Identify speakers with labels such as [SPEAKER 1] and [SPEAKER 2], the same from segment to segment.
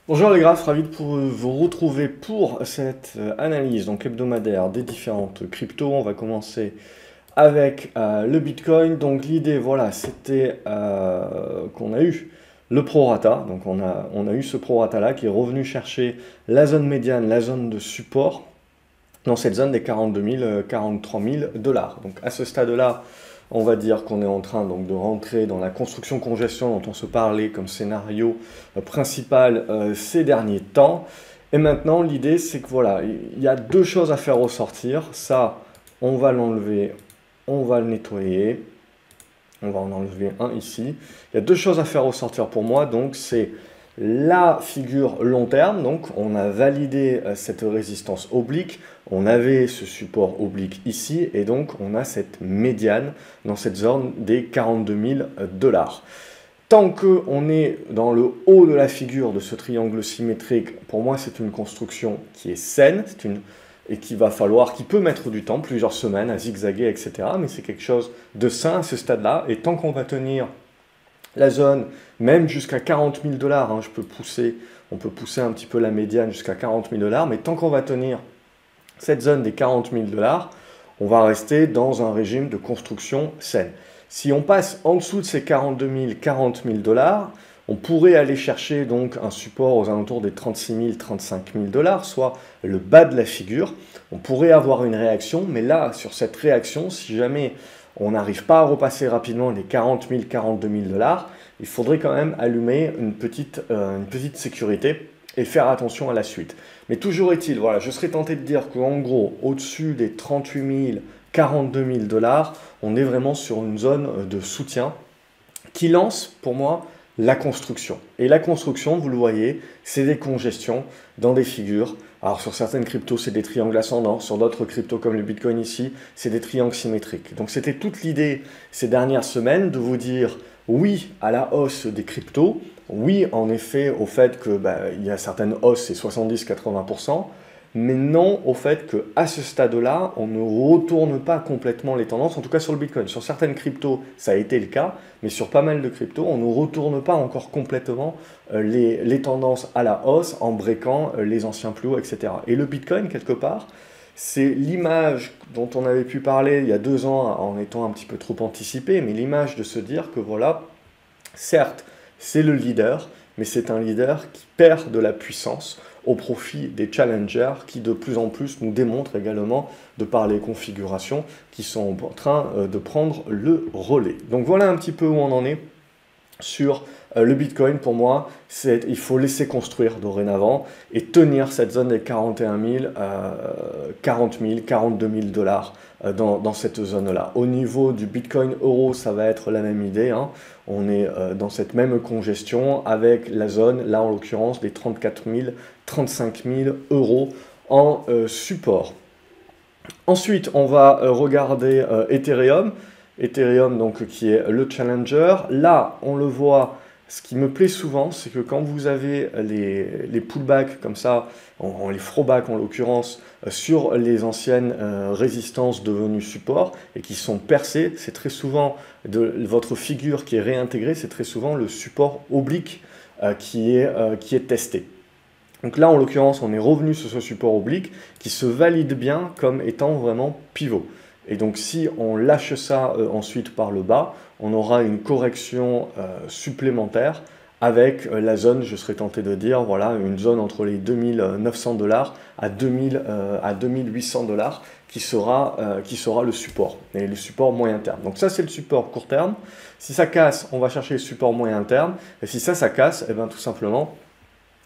[SPEAKER 1] Bonjour les graphes, ravi de vous retrouver pour cette analyse donc hebdomadaire des différentes cryptos. On va commencer avec le Bitcoin. Donc l'idée, voilà, c'était qu'on a eu le prorata. Donc on a eu ce prorata là qui est revenu chercher la zone médiane, la zone de support dans cette zone des 42 000, 43 000 dollars. Donc à ce stade-là, on va dire qu'on est en train donc de rentrer dans la construction-congestion dont on se parlait comme scénario principal ces derniers temps. Et maintenant, l'idée, c'est que voilà, il y a deux choses à faire ressortir. Ça, on va l'enlever, on va le nettoyer. On va en enlever un ici. Il y a deux choses à faire ressortir pour moi. Donc, c'est la figure long terme. Donc, on a validé cette résistance oblique. On avait ce support oblique ici. Et donc, on a cette médiane dans cette zone des 42 000 dollars. Tant qu'on est dans le haut de la figure de ce triangle symétrique, pour moi, c'est une construction qui est saine. Et qui peut mettre du temps, plusieurs semaines à zigzaguer, etc. Mais c'est quelque chose de sain à ce stade-là. Et tant qu'on va tenir la zone, même jusqu'à 40 000 dollars, hein, on peut pousser un petit peu la médiane jusqu'à 40 000 dollars, mais tant qu'on va tenir cette zone des 40 000 dollars, on va rester dans un régime de construction saine. Si on passe en dessous de ces 42 000, 40 000 dollars, on pourrait aller chercher donc un support aux alentours des 36 000, 35 000 dollars, soit le bas de la figure. On pourrait avoir une réaction, mais là, sur cette réaction, si jamais on n'arrive pas à repasser rapidement les 40 000, 42 000 dollars, il faudrait quand même allumer une petite sécurité et faire attention à la suite. Mais toujours est-il, voilà, je serais tenté de dire qu'en gros, au-dessus des 38 000, 42 000 dollars, on est vraiment sur une zone de soutien qui lance, pour moi, la construction. Et la construction, vous le voyez, c'est des congestions dans des figures. Alors sur certaines cryptos, c'est des triangles ascendants. Sur d'autres cryptos comme le Bitcoin ici, c'est des triangles symétriques. Donc c'était toute l'idée ces dernières semaines de vous dire oui à la hausse des cryptos, oui en effet au fait que il y a certaines hausses, c'est 70-80%, mais non au fait qu'à ce stade-là, on ne retourne pas complètement les tendances, en tout cas sur le Bitcoin. Sur certaines cryptos, ça a été le cas, mais sur pas mal de cryptos, on ne retourne pas encore complètement les tendances à la hausse en breakant les anciens plus hauts, etc. Et le Bitcoin, quelque part, c'est l'image dont on avait pu parler il y a 2 ans en étant un petit peu trop anticipé, mais l'image de se dire que voilà, certes, c'est le leader, mais c'est un leader qui perd de la puissance au profit des challengers qui de plus en plus nous démontrent également, de par les configurations, qui sont en train de prendre le relais. Donc voilà un petit peu où on en est sur le Bitcoin. Pour moi, il faut laisser construire dorénavant et tenir cette zone des 41 000, 40 000, 42 000 dollars dans cette zone-là. Au niveau du Bitcoin euro, ça va être la même idée, hein. On est dans cette même congestion avec la zone, là en l'occurrence, des 34 000, 35 000 euros en support. Ensuite, on va regarder Ethereum. Ethereum, donc, qui est le challenger. Là, on le voit, ce qui me plaît souvent, c'est que quand vous avez les pullbacks comme ça, les throwbacks en l'occurrence, sur les anciennes résistances devenues support et qui sont percées, c'est très souvent votre figure qui est réintégrée, c'est très souvent le support oblique qui est testé. Donc là, en l'occurrence, on est revenu sur ce support oblique qui se valide bien comme étant vraiment pivot. Et donc si on lâche ça ensuite par le bas, on aura une correction supplémentaire avec la zone, je serais tenté de dire, voilà, une zone entre les 2900 dollars à 2800 dollars qui sera le support, et le support moyen terme. Donc ça, c'est le support court terme. Si ça casse, on va chercher le support moyen terme. Et si ça casse, et bien tout simplement,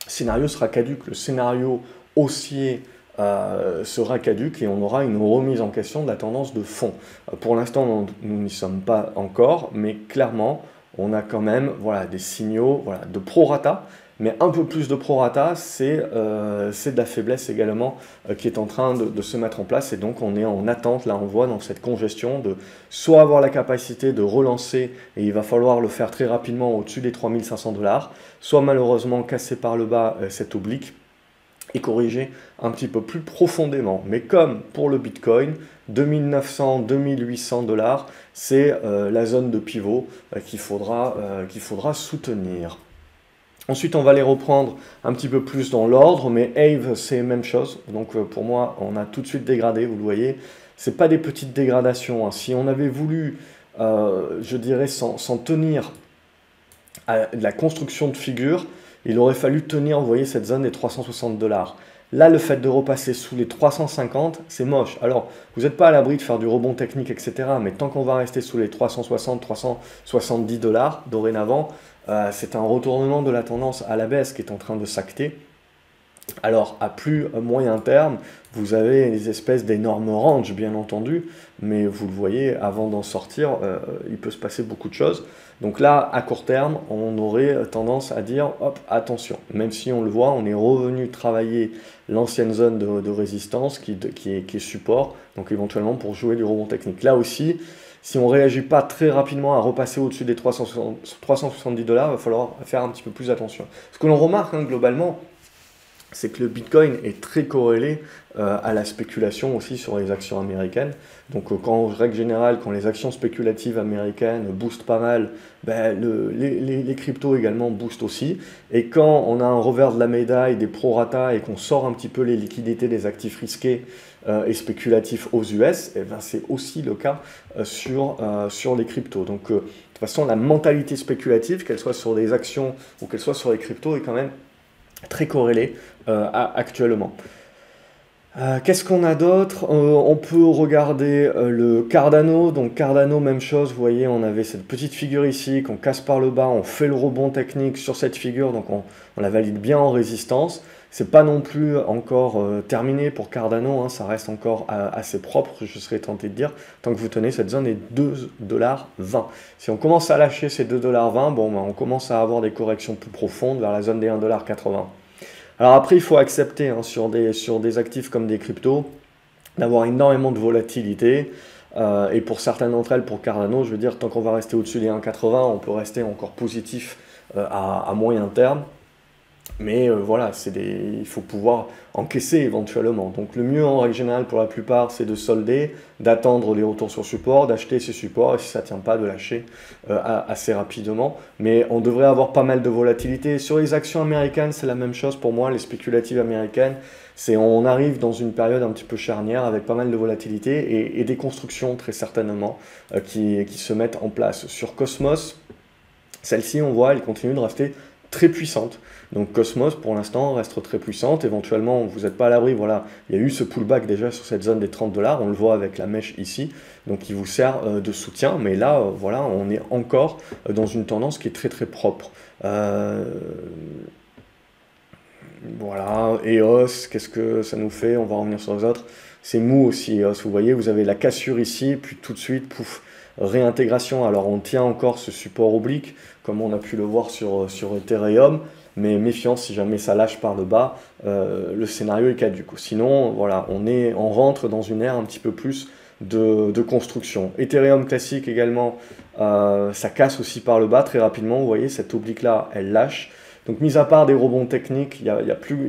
[SPEAKER 1] le scénario sera caduque. Le scénario haussier sera caduque et on aura une remise en question de la tendance de fond. Pour l'instant, nous n'y sommes pas encore, mais clairement, on a quand même voilà, des signaux voilà, de prorata, mais un peu plus de prorata, c'est de la faiblesse également qui est en train de se mettre en place, et donc on est en attente, là on voit dans cette congestion, de soit avoir la capacité de relancer, et il va falloir le faire très rapidement au-dessus des 3500 dollars, soit malheureusement casser par le bas cet oblique, et corriger un petit peu plus profondément. Mais comme pour le Bitcoin, 2900-2800 dollars, c'est la zone de pivot qu'il faudra soutenir. Ensuite, on va les reprendre un petit peu plus dans l'ordre, mais Ave, c'est la même chose. Donc pour moi, on a tout de suite dégradé, vous le voyez. C'est pas des petites dégradations, hein. Si on avait voulu, je dirais, s'en tenir à la construction de figures, il aurait fallu tenir, vous voyez, cette zone des 360 $. Là, le fait de repasser sous les 350, c'est moche. Alors, vous n'êtes pas à l'abri de faire du rebond technique, etc. Mais tant qu'on va rester sous les 360, 370 $ dorénavant, c'est un retournement de la tendance à la baisse qui est en train de s'acter. Alors, à plus moyen terme, vous avez des espèces d'énormes ranges, bien entendu, mais vous le voyez, avant d'en sortir, il peut se passer beaucoup de choses. Donc là, à court terme, on aurait tendance à dire, hop, attention. Même si on le voit, on est revenu travailler l'ancienne zone de résistance qui est support, donc éventuellement pour jouer du rebond technique. Là aussi, si on ne réagit pas très rapidement à repasser au-dessus des 370 $, il va falloir faire un petit peu plus attention. Ce que l'on remarque, hein, globalement, c'est que le Bitcoin est très corrélé à la spéculation aussi sur les actions américaines. Donc en règle générale, quand les actions spéculatives américaines boostent pas mal, ben, les cryptos également boostent aussi. Et quand on a un revers de la médaille, des prorata, et qu'on sort un petit peu les liquidités des actifs risqués et spéculatifs aux US, eh ben, c'est aussi le cas sur les cryptos. Donc de toute façon, la mentalité spéculative, qu'elle soit sur des actions ou qu'elle soit sur les cryptos, est quand même très corrélé actuellement. Qu'est-ce qu'on a d'autre? On peut regarder le Cardano. Donc Cardano, même chose, vous voyez, on avait cette petite figure ici qu'on casse par le bas, on fait le rebond technique sur cette figure, donc on la valide bien en résistance. C'est pas non plus encore terminé pour Cardano, hein, ça reste encore assez propre, je serais tenté de dire, tant que vous tenez cette zone est 2,20 $. Si on commence à lâcher ces 2,20 $, bon, ben, on commence à avoir des corrections plus profondes vers la zone des 1,80 $. Alors après, il faut accepter, hein, sur des actifs comme des cryptos, d'avoir énormément de volatilité. Et pour certaines d'entre elles, pour Cardano, je veux dire, tant qu'on va rester au-dessus des 1,80 $, on peut rester encore positif à moyen terme. Mais voilà, il faut pouvoir encaisser éventuellement. Donc le mieux en règle générale pour la plupart, c'est de solder, d'attendre les retours sur support, d'acheter ces supports, et si ça ne tient pas, de lâcher assez rapidement. Mais on devrait avoir pas mal de volatilité. Sur les actions américaines, c'est la même chose pour moi, les spéculatives américaines. On arrive dans une période un petit peu charnière avec pas mal de volatilité et des constructions très certainement qui se mettent en place. Sur Cosmos, celle-ci, on voit, elle continue de rester très puissante. Donc Cosmos, pour l'instant, reste très puissante. Éventuellement, vous n'êtes pas à l'abri. Voilà, il y a eu ce pullback déjà sur cette zone des 30 $. On le voit avec la mèche ici. Donc, il vous sert de soutien. Mais là, voilà, on est encore dans une tendance qui est très, très propre. Voilà, EOS, qu'est-ce que ça nous fait? On va revenir sur les autres. C'est mou aussi, EOS. Vous voyez, vous avez la cassure ici, puis tout de suite, pouf, réintégration. Alors, on tient encore ce support oblique, comme on a pu le voir sur Ethereum. Mais méfiance, si jamais ça lâche par le bas, le scénario est caduque. Sinon, voilà, on rentre dans une ère un petit peu plus de construction. Ethereum classique également, ça casse aussi par le bas très rapidement. Vous voyez, cette oblique-là, elle lâche. Donc, mis à part des rebonds techniques, il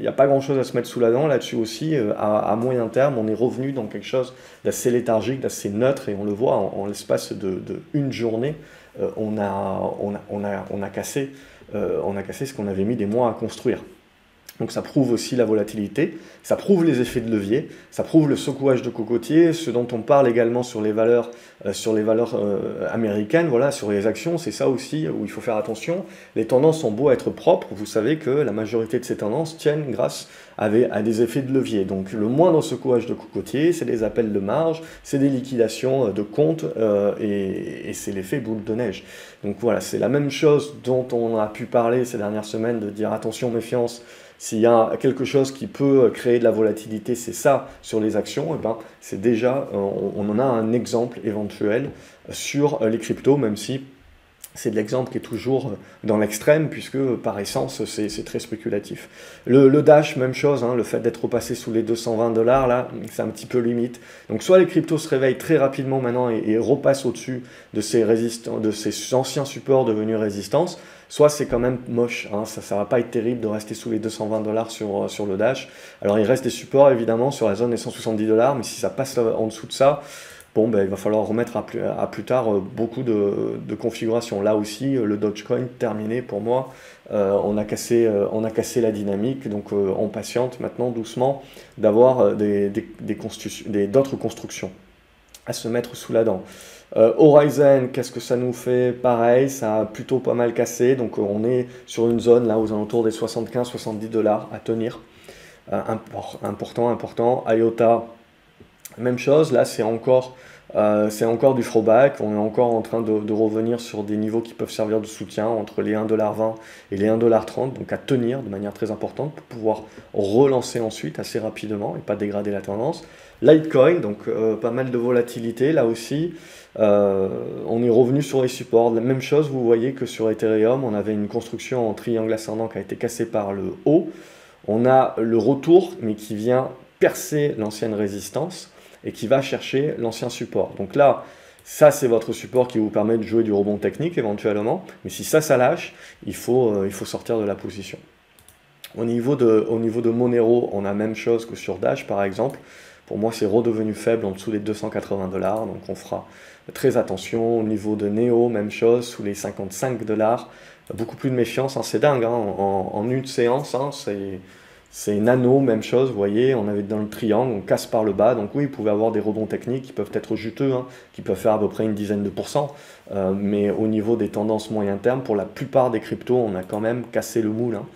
[SPEAKER 1] n'y a pas grand-chose à se mettre sous la dent là-dessus aussi. À moyen terme, on est revenu dans quelque chose d'assez léthargique, d'assez neutre, et on le voit en l'espace de une journée, on a cassé ce qu'on avait mis des mois à construire. Donc ça prouve aussi la volatilité, ça prouve les effets de levier, ça prouve le secouage de cocotier, ce dont on parle également sur les valeurs américaines, voilà, sur les actions, c'est ça aussi où il faut faire attention. Les tendances ont beau être propres, vous savez que la majorité de ces tendances tiennent grâce à des effets de levier. Donc le moindre secouage de cocotier, c'est des appels de marge, c'est des liquidations de comptes et c'est l'effet boule de neige. Donc voilà, c'est la même chose dont on a pu parler ces dernières semaines, de dire attention, méfiance. S'il y a quelque chose qui peut créer de la volatilité, c'est ça sur les actions, et ben, c'est déjà, on en a un exemple éventuel sur les cryptos, même si c'est de l'exemple qui est toujours dans l'extrême, puisque par essence, c'est très spéculatif. Le Dash, même chose, hein, le fait d'être repassé sous les 220 $, là, c'est un petit peu limite. Donc soit les cryptos se réveillent très rapidement maintenant et repassent au-dessus de ces anciens supports devenus résistance, soit c'est quand même moche, hein, ça va pas être terrible de rester sous les 220 $ sur le Dash. Alors il reste des supports évidemment sur la zone des 170 $, mais si ça passe en dessous de ça, bon, ben, il va falloir remettre à plus tard beaucoup de configurations. Là aussi, le Dogecoin terminé pour moi. On a cassé la dynamique, donc on patiente maintenant doucement d'avoir d'autres constructions à se mettre sous la dent. Horizon, qu'est-ce que ça nous fait? Pareil, ça a plutôt pas mal cassé, donc on est sur une zone là aux alentours des 75-70 $ à tenir. Important. IOTA, même chose, là c'est encore du throwback, on est encore en train de revenir sur des niveaux qui peuvent servir de soutien entre les 1,20 $ et les 1,30 $, donc à tenir de manière très importante pour pouvoir relancer ensuite assez rapidement et pas dégrader la tendance. Litecoin, donc pas mal de volatilité là aussi. On est revenu sur les supports. La même chose, vous voyez que sur Ethereum, on avait une construction en triangle ascendant qui a été cassée par le haut. On a le retour, mais qui vient percer l'ancienne résistance et qui va chercher l'ancien support. Donc là, ça c'est votre support qui vous permet de jouer du rebond technique éventuellement, mais si ça lâche, il faut sortir de la position. Au niveau de Monero, on a la même chose que sur Dash par exemple. Pour moi, c'est redevenu faible en dessous des 280 $, donc on fera très attention. Au niveau de Neo, même chose, sous les 55 $. Beaucoup plus de méfiance, hein. C'est dingue, hein. En une séance, hein, c'est nano, même chose, vous voyez, on avait dans le triangle, on casse par le bas, donc oui, vous pouvez avoir des rebonds techniques qui peuvent être juteux, hein, qui peuvent faire à peu près une dizaine de %, mais au niveau des tendances moyen terme, pour la plupart des cryptos, on a quand même cassé le moule, hein.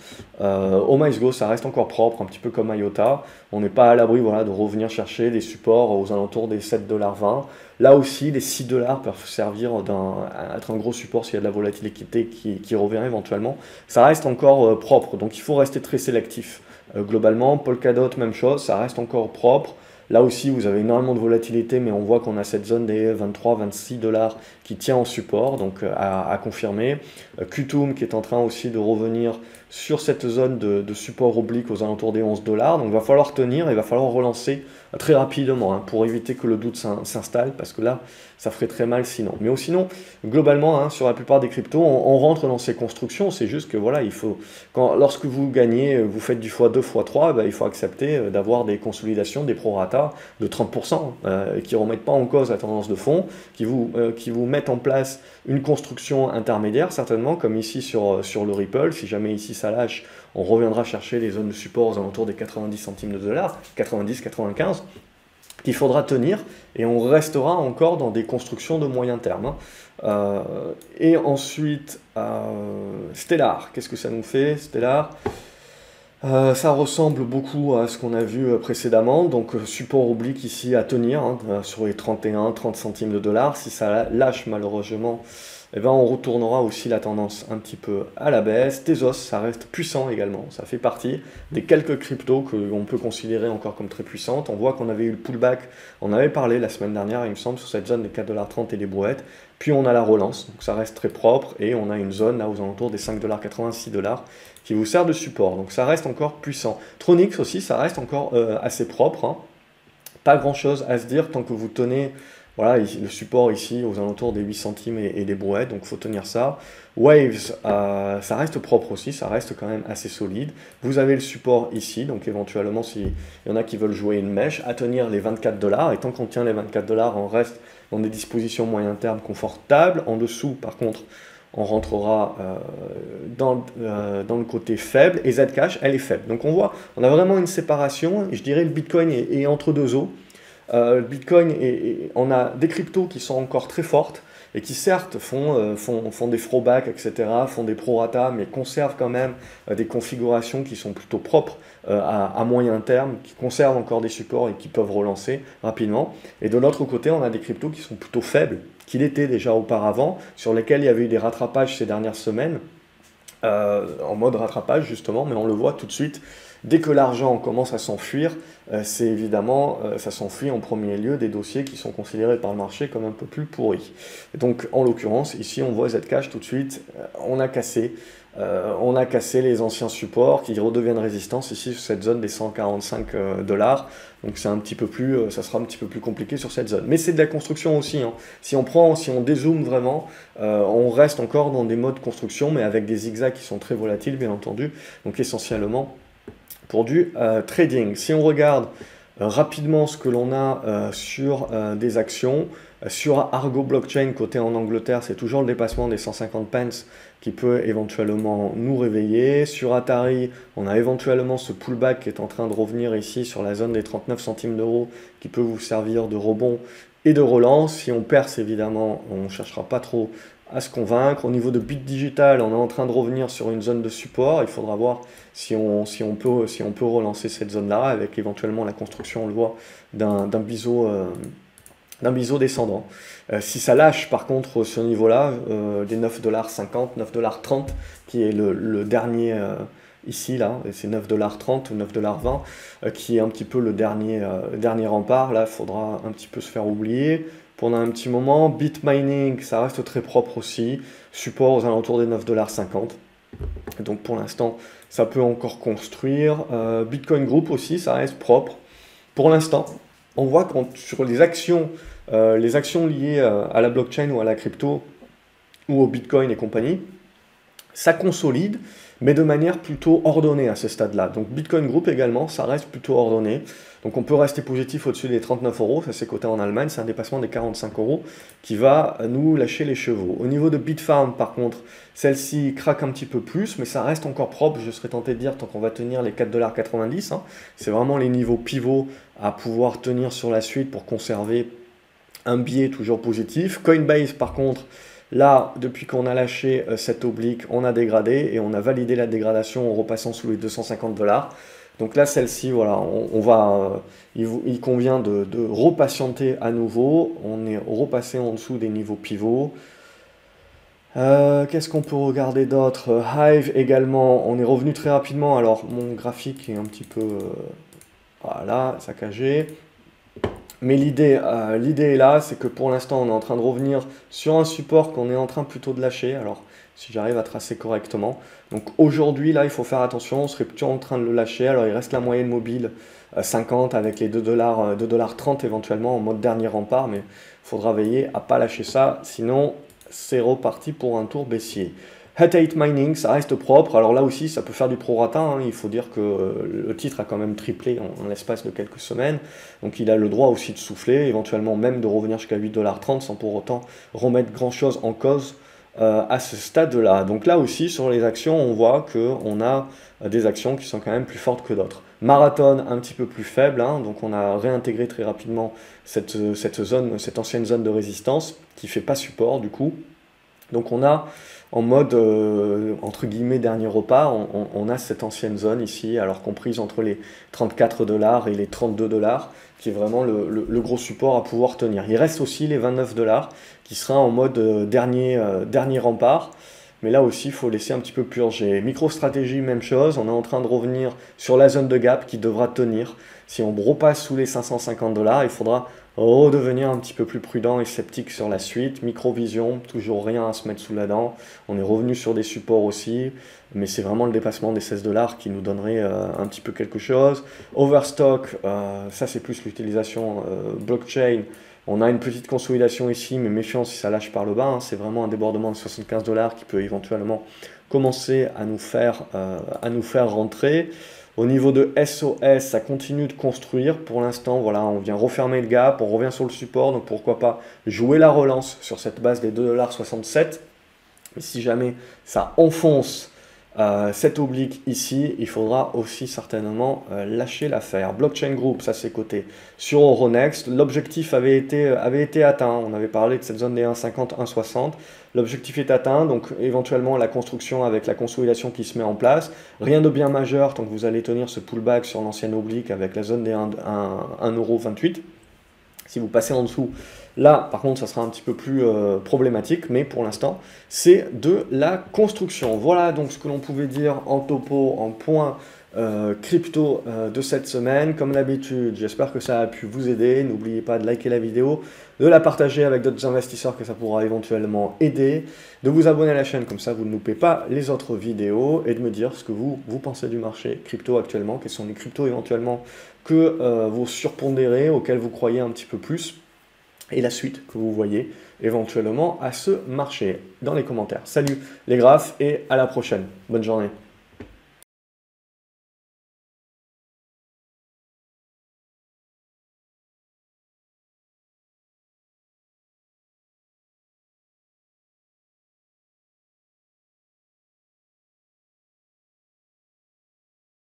[SPEAKER 1] OmiseGo, ça reste encore propre, un petit peu comme IOTA, on n'est pas à l'abri, voilà, de revenir chercher des supports aux alentours des 7,20 $. Là aussi, les 6 $ peuvent servir à être un gros support s'il y a de la volatilité qui revient éventuellement. Ça reste encore propre, donc il faut rester très sélectif. Globalement, Polkadot, même chose, ça reste encore propre. Là aussi, vous avez énormément de volatilité, mais on voit qu'on a cette zone des 23-26 $ qui tient en support, donc à confirmer. Qtum qui est en train aussi de revenir sur cette zone de support oblique aux alentours des 11 $. Donc il va falloir tenir, il va falloir relancer très rapidement, hein, pour éviter que le doute s'installe, parce que là, ça ferait très mal sinon. Mais sinon, globalement, hein, sur la plupart des cryptos, on rentre dans ces constructions, c'est juste que voilà, lorsque vous gagnez, vous faites du x2, x3, il faut accepter d'avoir des consolidations, des prorata de 30%, qui ne remettent pas en cause la tendance de fond, qui vous mettent en place une construction intermédiaire, certainement, comme ici sur le Ripple. Si jamais ici ça lâche, on reviendra chercher les zones de support aux alentours des 90 centimes de dollars, 90, 95, qu'il faudra tenir, et on restera encore dans des constructions de moyen terme, hein. Et ensuite, Stellar, qu'est-ce que ça nous fait, Stellar? Ça ressemble beaucoup à ce qu'on a vu précédemment, donc support oblique ici à tenir, hein, sur les 31-30 centimes de dollars. Si ça lâche malheureusement, eh ben, on retournera aussi la tendance un petit peu à la baisse. Tezos, ça reste puissant également, ça fait partie des quelques cryptos que l'on peut considérer encore comme très puissantes. On voit qu'on avait eu le pullback, on avait parlé la semaine dernière, il me semble, sur cette zone des 4,30 $ et des brouettes. Puis on a la relance, donc ça reste très propre, et on a une zone là aux alentours des 5,86 $ qui vous sert de support, donc ça reste encore puissant. Tronix aussi, ça reste encore assez propre, hein. Pas grand chose à se dire tant que vous tenez, voilà, le support ici aux alentours des 8 centimes et des brouettes, donc il faut tenir ça. Waves, ça reste propre aussi, ça reste quand même assez solide. Vous avez le support ici, donc éventuellement s'il y en a qui veulent jouer une mèche, à tenir les 24 $, et tant qu'on tient les 24 $, on reste dans des dispositions moyen terme confortables. En dessous, par contre, on rentrera dans le côté faible, et Zcash, elle est faible. Donc on voit, on a vraiment une séparation, et je dirais le Bitcoin est entre deux eaux. Le Bitcoin, on a des cryptos qui sont encore très fortes, et qui certes font des throwbacks, etc., font des prorata, mais conservent quand même des configurations qui sont plutôt propres à moyen terme, qui conservent encore des supports et qui peuvent relancer rapidement. Et de l'autre côté, on a des cryptos qui sont plutôt faibles, qui l'étaient déjà auparavant, sur lesquels il y avait eu des rattrapages ces dernières semaines, en mode rattrapage justement, mais on le voit tout de suite. Dès que l'argent commence à s'enfuir, c'est évidemment, ça s'enfuit en premier lieu des dossiers qui sont considérés par le marché comme un peu plus pourris. Et donc, en l'occurrence, ici, on voit Zcash tout de suite, on a cassé les anciens supports qui redeviennent résistance ici sur cette zone des 145 $. Donc c'est un petit peu plus, ça sera un petit peu plus compliqué sur cette zone. Mais c'est de la construction aussi, hein. Si on dézoome vraiment, on reste encore dans des modes construction, mais avec des zigzags qui sont très volatiles, bien entendu. Donc essentiellement pour du trading. Si on regarde rapidement ce que l'on a sur des actions. Sur Argo Blockchain, côté en Angleterre, c'est toujours le dépassement des 150 pence qui peut éventuellement nous réveiller. Sur Atari, on a éventuellement ce pullback qui est en train de revenir ici sur la zone des 39 centimes d'euros qui peut vous servir de rebond et de relance. Si on perce, évidemment, on ne cherchera pas trop à se convaincre. Au niveau de Bit Digital, on est en train de revenir sur une zone de support. Il faudra voir si on peut relancer cette zone-là avec éventuellement la construction, on le voit, d'un biseau descendant. Si ça lâche par contre ce niveau-là, des 9,50$, 9,30$, qui est le dernier ici, là, et c'est 9,30$ ou 9,20$, qui est un petit peu le dernier rempart, là il faudra un petit peu se faire oublier. Pendant un petit moment, Bitmining, ça reste très propre aussi, support aux alentours des 9,50$. Donc pour l'instant, ça peut encore construire. Bitcoin Group aussi, ça reste propre. Pour l'instant, on voit que sur les actions liées à la blockchain ou à la crypto ou au Bitcoin et compagnie, ça consolide, mais de manière plutôt ordonnée à ce stade-là. Donc Bitcoin Group également, ça reste plutôt ordonné. Donc on peut rester positif au-dessus des 39 euros, ça c'est coté en Allemagne, c'est un dépassement des 45 euros qui va nous lâcher les chevaux. Au niveau de Bitfarm par contre, celle-ci craque un petit peu plus, mais ça reste encore propre, je serais tenté de dire, tant qu'on va tenir les 4,90 $. Hein. C'est vraiment les niveaux pivots à pouvoir tenir sur la suite pour conserver un biais toujours positif. Coinbase par contre, là, depuis qu'on a lâché cette oblique, on a dégradé et on a validé la dégradation en repassant sous les 250$. Donc là, celle-ci, voilà, il convient de repatienter à nouveau. On est repassé en dessous des niveaux pivots. Qu'est-ce qu'on peut regarder d'autre? Hive également, on est revenu très rapidement. Alors, mon graphique est un petit peu, voilà, saccagé. Mais l'idée est là, c'est que pour l'instant, on est en train de revenir sur un support qu'on est en train plutôt de lâcher. Alors, si j'arrive à tracer correctement. Donc aujourd'hui, là, il faut faire attention, on serait plutôt en train de le lâcher. Alors, il reste la moyenne mobile 50 avec les 2,30$ éventuellement en mode dernier rempart, mais il faudra veiller à ne pas lâcher ça, sinon c'est reparti pour un tour baissier. Hut 8 Mining, ça reste propre. Alors là aussi, ça peut faire du prorata. Hein. Il faut dire que le titre a quand même triplé en l'espace de quelques semaines. Donc il a le droit aussi de souffler, éventuellement même de revenir jusqu'à 8,30$ sans pour autant remettre grand-chose en cause à ce stade-là. Donc là aussi, sur les actions, on voit qu'on a des actions qui sont quand même plus fortes que d'autres. Marathon, un petit peu plus faible. Hein. Donc on a réintégré très rapidement cette ancienne zone de résistance qui ne fait pas support du coup. Donc on a en mode, entre guillemets, dernier repas, on a cette ancienne zone ici, alors comprise entre les 34$ et les 32$, qui est vraiment le gros support à pouvoir tenir. Il reste aussi les 29$, qui sera en mode dernier rempart, mais là aussi, il faut laisser un petit peu purger. MicroStrategy, même chose, on est en train de revenir sur la zone de gap qui devra tenir. Si on repasse sous les 550$, il faudra redevenir un petit peu plus prudent et sceptique sur la suite. Microvision, toujours rien à se mettre sous la dent. On est revenu sur des supports aussi, mais c'est vraiment le dépassement des 16$ qui nous donnerait un petit peu quelque chose. Overstock, ça c'est plus l'utilisation blockchain. On a une petite consolidation ici, mais méfiance si ça lâche par le bas. Hein. C'est vraiment un débordement de 75$ qui peut éventuellement commencer à nous faire rentrer. Au niveau de SOS, ça continue de construire. Pour l'instant, voilà, on vient refermer le gap, on revient sur le support. Donc pourquoi pas jouer la relance sur cette base des 2,67$. Mais si jamais ça enfonce cette oblique ici, il faudra aussi certainement lâcher l'affaire. Blockchain Group, ça c'est coté sur Euronext. L'objectif avait été atteint. On avait parlé de cette zone des 1,50, 1,60. L'objectif est atteint, donc éventuellement la construction avec la consolidation qui se met en place. Rien de bien majeur tant que vous allez tenir ce pullback sur l'ancienne oblique avec la zone des 1,28€. Si vous passez en dessous, là par contre ça sera un petit peu plus problématique, mais pour l'instant c'est de la construction. Voilà donc ce que l'on pouvait dire en topo, en point crypto de cette semaine. Comme d'habitude, j'espère que ça a pu vous aider. N'oubliez pas de liker la vidéo, de la partager avec d'autres investisseurs que ça pourra éventuellement aider, de vous abonner à la chaîne, comme ça vous ne loupez pas les autres vidéos, et de me dire ce que vous pensez du marché crypto actuellement, quels sont les cryptos éventuellement que vous surpondérez, auxquels vous croyez un petit peu plus, et la suite que vous voyez éventuellement à ce marché dans les commentaires. Salut les graphes et à la prochaine. Bonne journée.